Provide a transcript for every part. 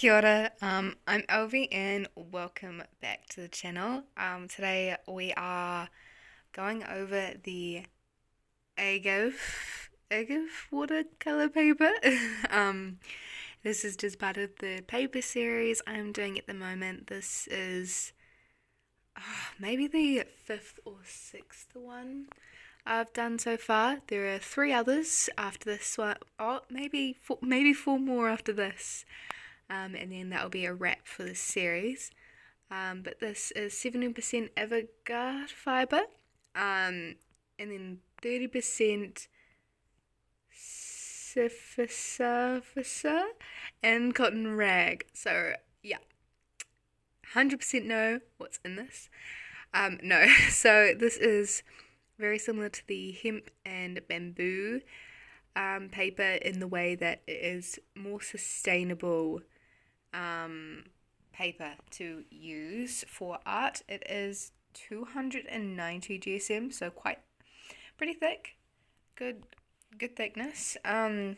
Kia ora, I'm Elvie and welcome back to the channel. Today we are going over the Agave watercolor paper. um, this is just part of the paper series I'm doing at the moment. This is maybe the fifth or sixth one I've done so far. There are three others after this one. Oh, maybe four more after this. And then that'll be a wrap for this series. But this is 70% Agave fibre, and then 30% Sifisa and cotton rag. So yeah, 100% know what's in this. No, so this is very similar to the hemp and bamboo paper in the way that it is more sustainable paper to use for art. It is 290 GSM, so pretty thick, good thickness. And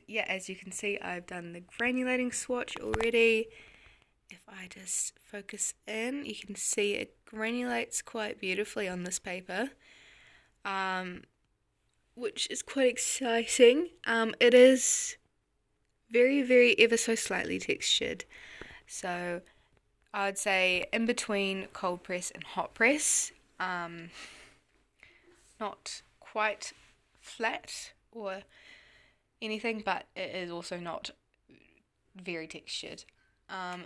yeah, as you can see, I've done the granulating swatch already. If I just focus in, you can see it granulates quite beautifully on this paper, which is quite exciting. It is very, very ever so slightly textured. So I would say in between cold press and hot press. Not quite flat or anything, but it is also not very textured.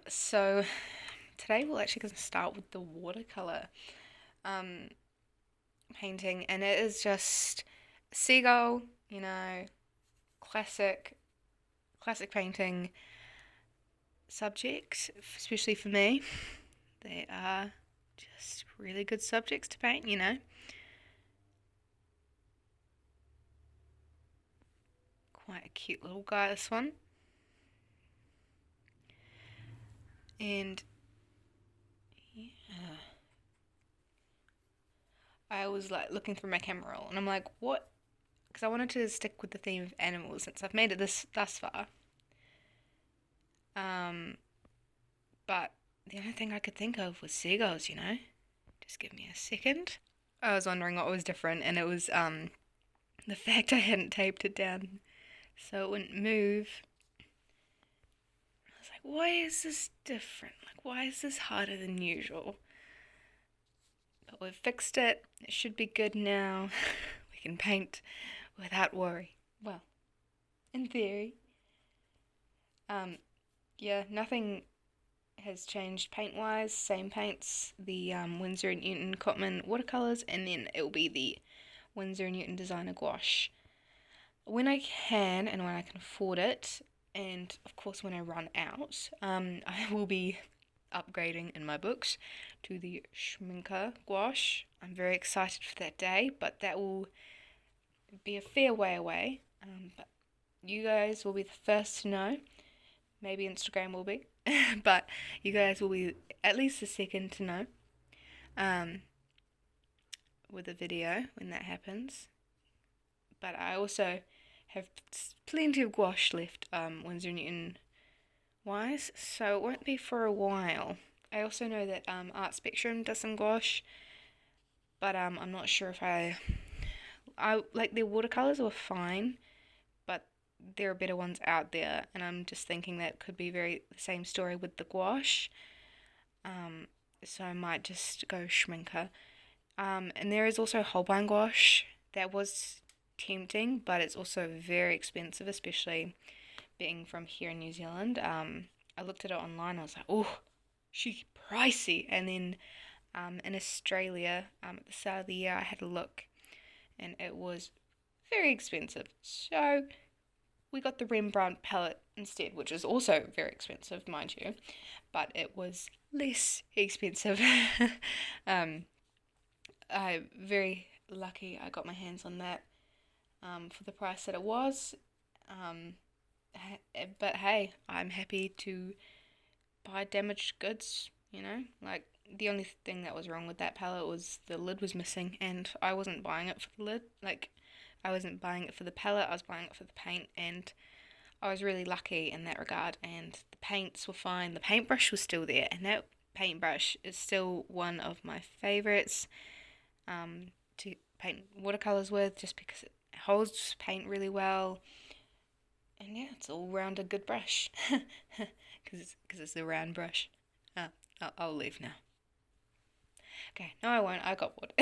So today we're actually going to start with the watercolor painting, and it is just a seagull, classic painting subject, especially for me. They are just really good subjects to paint, Quite a cute little guy, this one. And yeah, I was like looking through my camera roll and I'm like, what? Because I wanted to stick with the theme of animals since I've made it thus far. But the only thing I could think of was seagulls, Just give me a second. I was wondering what was different, and it was the fact I hadn't taped it down so it wouldn't move. I was like, why is this different? Like, why is this harder than usual? But we've fixed it. It should be good now. We can paint without worry. Well, in theory. Yeah, nothing has changed paint-wise. Same paints, the Winsor & Newton Cotman watercolors, and then it will be the Winsor & Newton Designer gouache. When I can and when I can afford it, and of course when I run out, I will be upgrading in my books to the Schminker gouache. I'm very excited for that day, but that will be a fair way away. But you guys will be the first to know. Maybe Instagram will be, but you guys will be at least the second to know with a video when that happens. But I also have plenty of gouache left, Winsor & Newton wise, so it won't be for a while. I also know that Art Spectrum does some gouache, but I'm not sure if I like their watercolors were fine, but there are better ones out there, and I'm just thinking that could be the same story with the gouache. So I might just go Schminker. And there is also Holbein gouache. That was tempting, but it's also very expensive, especially being from here in New Zealand. I looked at it online. I was like, oh, she's pricey. And then in Australia, at the start of the year, I had a look, and it was very expensive. So we got the Rembrandt palette instead, which is also very expensive, mind you, but it was less expensive. I'm very lucky I got my hands on that for the price that it was. But hey, I'm happy to buy damaged goods, Like, the only thing that was wrong with that palette was the lid was missing, and I wasn't buying it for the lid. Like, I wasn't buying it for the palette, I was buying it for the paint, and I was really lucky in that regard, and the paints were fine. The paintbrush was still there, and that paintbrush is still one of my favourites to paint watercolours with, just because it holds paint really well. And yeah, it's all round a good brush, because it's a round brush. I'll leave now. Okay, no, I won't. I got bored.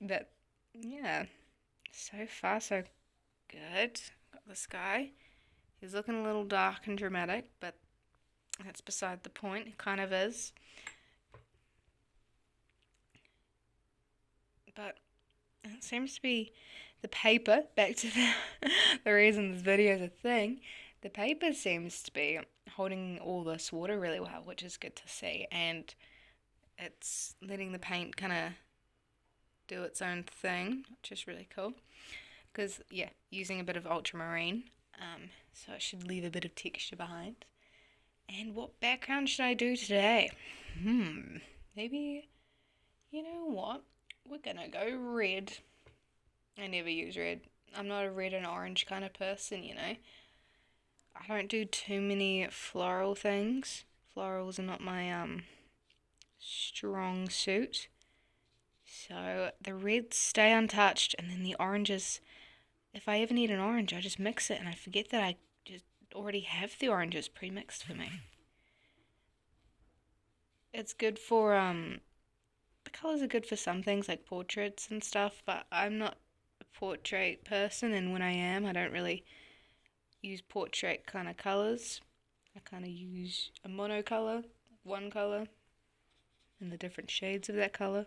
But yeah, so far so good. Got this guy. He's looking a little dark and dramatic, but that's beside the point. It kind of is. But it seems to be the paper. Back to the reason this video is a thing. The paper seems to be holding all this water really well, which is good to see, and it's letting the paint kind of do its own thing, which is really cool. Because yeah, using a bit of ultramarine, so it should leave a bit of texture behind. And what background should I do today? Maybe, you know what? We're gonna go red. I never use red. I'm not a red and orange kind of person, you know. I don't do too many floral things. Florals are not my strong suit. So the reds stay untouched, and then the oranges, if I ever need an orange, I just mix it, and I forget that I just already have the oranges pre-mixed for me. It's good for the colours are good for some things like portraits and stuff, but I'm not a portrait person, and when I am, I don't really use portrait kind of colours. I kind of use a monocolour, one colour, and the different shades of that colour.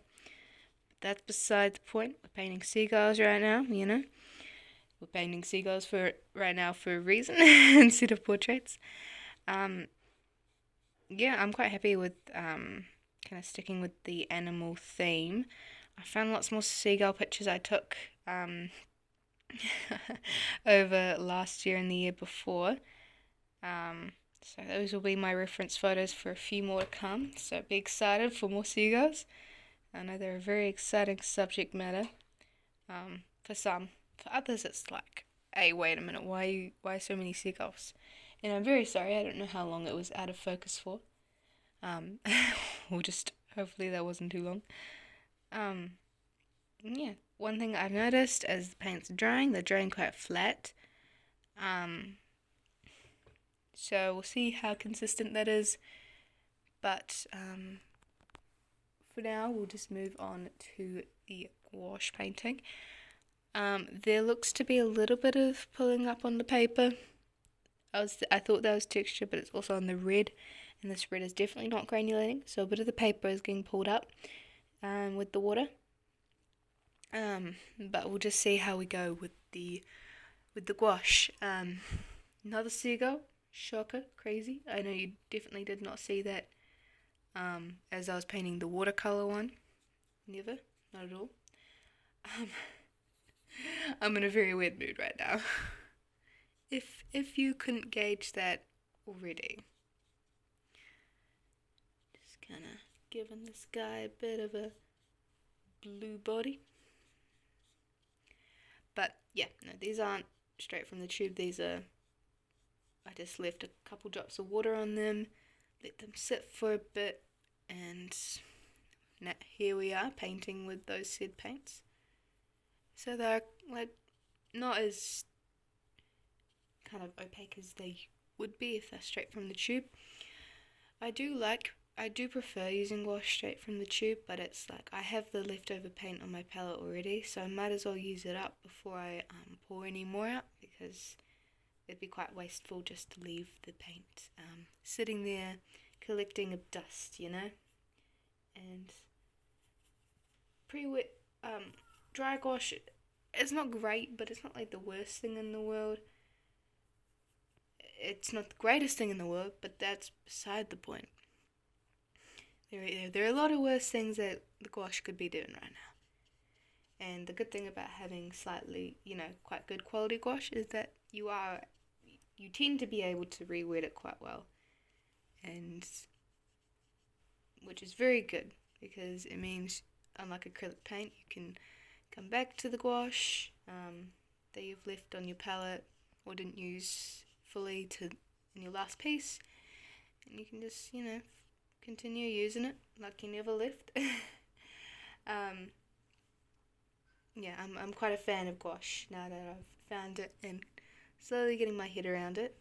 But that's beside the point. We're painting seagulls right now, you know. We're painting seagulls for right now for a reason instead of portraits. Yeah, I'm quite happy with kind of sticking with the animal theme. I found lots more seagull pictures I took over last year and the year before. So those will be my reference photos for a few more to come. So be excited for more seagulls. I know they're a very exciting subject matter. For some. For others it's like, hey, wait a minute, why so many seagulls? And I'm very sorry, I don't know how long it was out of focus for. Or just, hopefully that wasn't too long. Yeah, one thing I've noticed as the paint's drying, they're drying quite flat. So we'll see how consistent that is. But for now, we'll just move on to the gouache painting. There looks to be a little bit of pulling up on the paper. I thought that was texture, but it's also on the red, and this red is definitely not granulating, so a bit of the paper is getting pulled up with the water. But we'll just see how we go with the gouache. Another seagull, shocker, crazy. I know you definitely did not see that as I was painting the watercolour one. Never, not at all. I'm in a very weird mood right now. If you couldn't gauge that already. Just kind of giving this guy a bit of a blue body. But yeah, no, these aren't straight from the tube. These are, I just left a couple drops of water on them, let them sit for a bit, and now here we are painting with those said paints. So they're like not as kind of opaque as they would be if they're straight from the tube. I do prefer using gouache straight from the tube, but it's like I have the leftover paint on my palette already, so I might as well use it up before I pour any more out, because it'd be quite wasteful just to leave the paint sitting there collecting up dust, you know. And pre-wet dry gouache, it's not great, but it's not like the worst thing in the world. It's not the greatest thing in the world, but that's beside the point. There are a lot of worse things that the gouache could be doing right now. And the good thing about having slightly, quite good quality gouache is that you tend to be able to re-wet it quite well. And which is very good, because it means, unlike acrylic paint, you can come back to the gouache that you've left on your palette or didn't use fully in your last piece, and you can just, continue using it like you never left. Yeah, I'm quite a fan of gouache now that I've found it and slowly getting my head around it.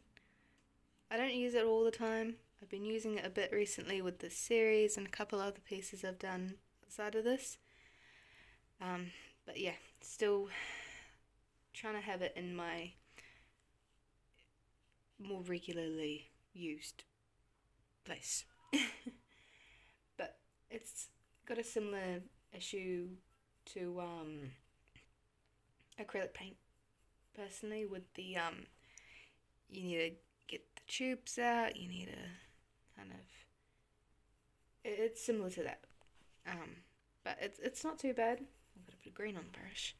I don't use it all the time. I've been using it a bit recently with this series and a couple other pieces I've done outside of this. But yeah, still trying to have it in my more regularly used place. But it's got a similar issue to acrylic paint, personally, with the you need to get the tubes out, you need to kind of, it's similar to that, but it's not too bad. I've got a bit of green on the brush.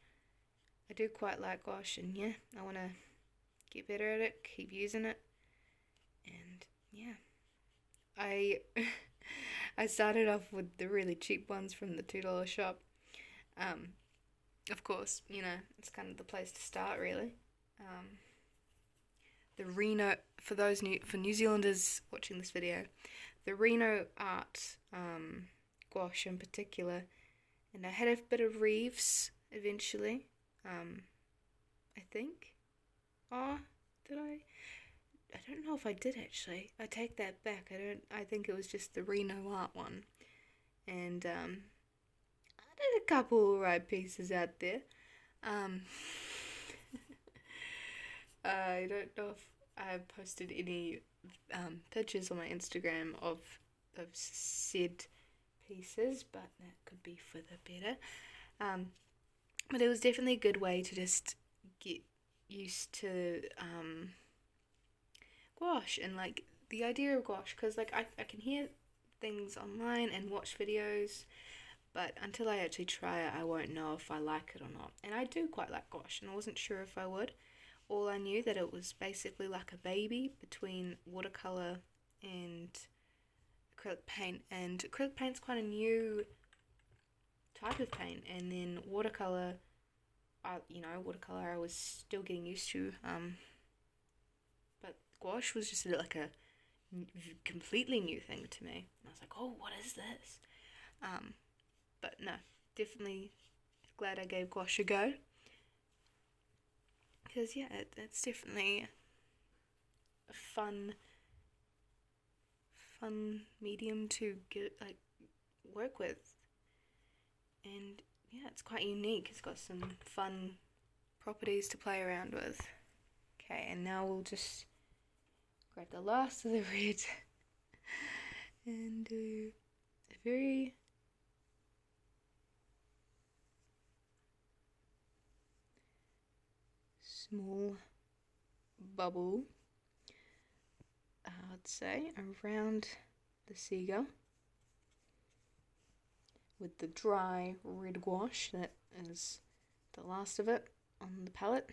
I do quite like gouache, and yeah, I want to get better at it, keep using it, and yeah, I I started off with the really cheap ones from the $2 shop. Of course, it's kind of the place to start, really. The Reno, for New Zealanders watching this video, the Reno Art gouache in particular, and I had a bit of Reeves eventually. I think. Oh, did I? I don't know if I did actually. I take that back. I think it was just the Reno Art one, and I did a couple alright pieces out there. I don't know if I've posted any pictures on my Instagram of said pieces, but that could be for the better. But it was definitely a good way to just get used to gouache and like the idea of gouache, because like I can hear things online and watch videos, but until I actually try it, I won't know if I like it or not. And I do quite like gouache, and I wasn't sure if I would. All I knew that it was basically like a baby between watercolour and acrylic paint, and acrylic paint's quite a new type of paint, and then watercolour, watercolour I was still getting used to, but gouache was just like a completely new thing to me. And I was like, oh, what is this? But no, definitely glad I gave gouache a go, because yeah, it's definitely a fun medium to work with, and yeah, it's quite unique. It's got some fun properties to play around with. Okay, and now we'll just grab the last of the red and do a very small bubble, I'd say, around the seagull with the dry red gouache that is the last of it on the palette.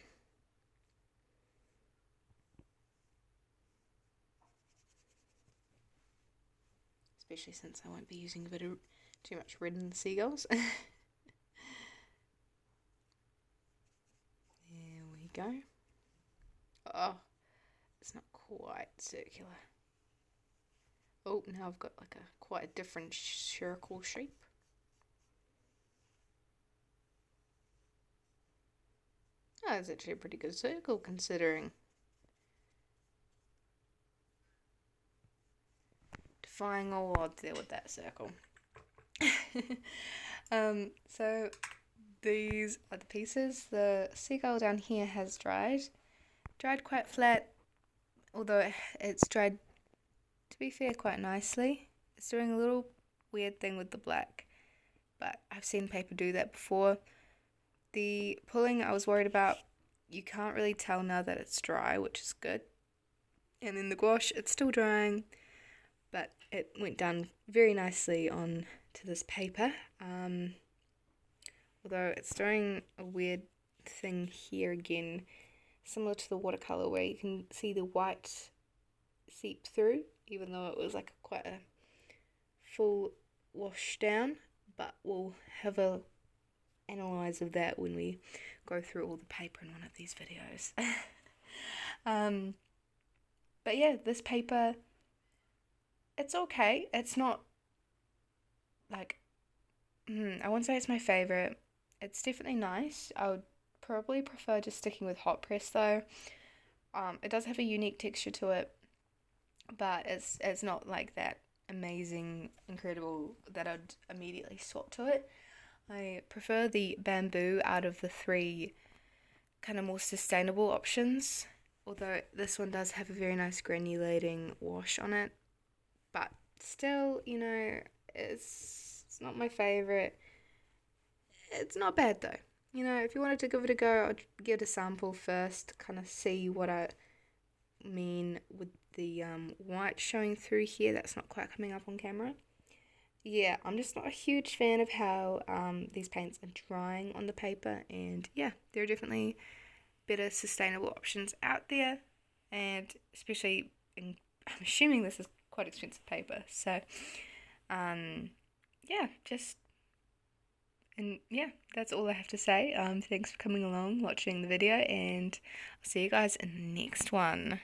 Especially since I won't be using too much red in the seagulls. There we go. Oh, it's not quite circular. Oh, now I've got like quite a different circle shape. Oh, it's actually a pretty good circle considering. Defying all odds there with that circle. So these are the pieces. The seagull down here has dried quite flat, although it's dried, to be fair, quite nicely. It's doing a little weird thing with the black, but I've seen paper do that before. The pulling I was worried about, you can't really tell now that it's dry, which is good. And then the gouache, it's still drying, but it went down very nicely on to this paper. Although it's doing a weird thing here again, similar to the watercolour, where you can see the white seep through, even though it was like quite a full wash down. But we'll have a analyze of that when we go through all the paper in one of these videos. But yeah, this paper, it's okay. It's not like, I wouldn't say it's my favorite. It's definitely nice. I would probably prefer just sticking with hot press though. It does have a unique texture to it, but it's not like that amazing, incredible that I'd immediately swap to it. I prefer the bamboo out of the three kind of more sustainable options, although this one does have a very nice granulating wash on it, but still, you know, it's not my favorite. It's not bad though. You know, if you wanted to give it a go, I'd get a sample first, kind of see what I mean with the white showing through here. That's not quite coming up on camera. Yeah, I'm just not a huge fan of how these paints are drying on the paper, and yeah, there are definitely better sustainable options out there, and especially I'm assuming this is quite expensive paper, so yeah, that's all I have to say. Thanks for coming along, watching the video, and I'll see you guys in the next one.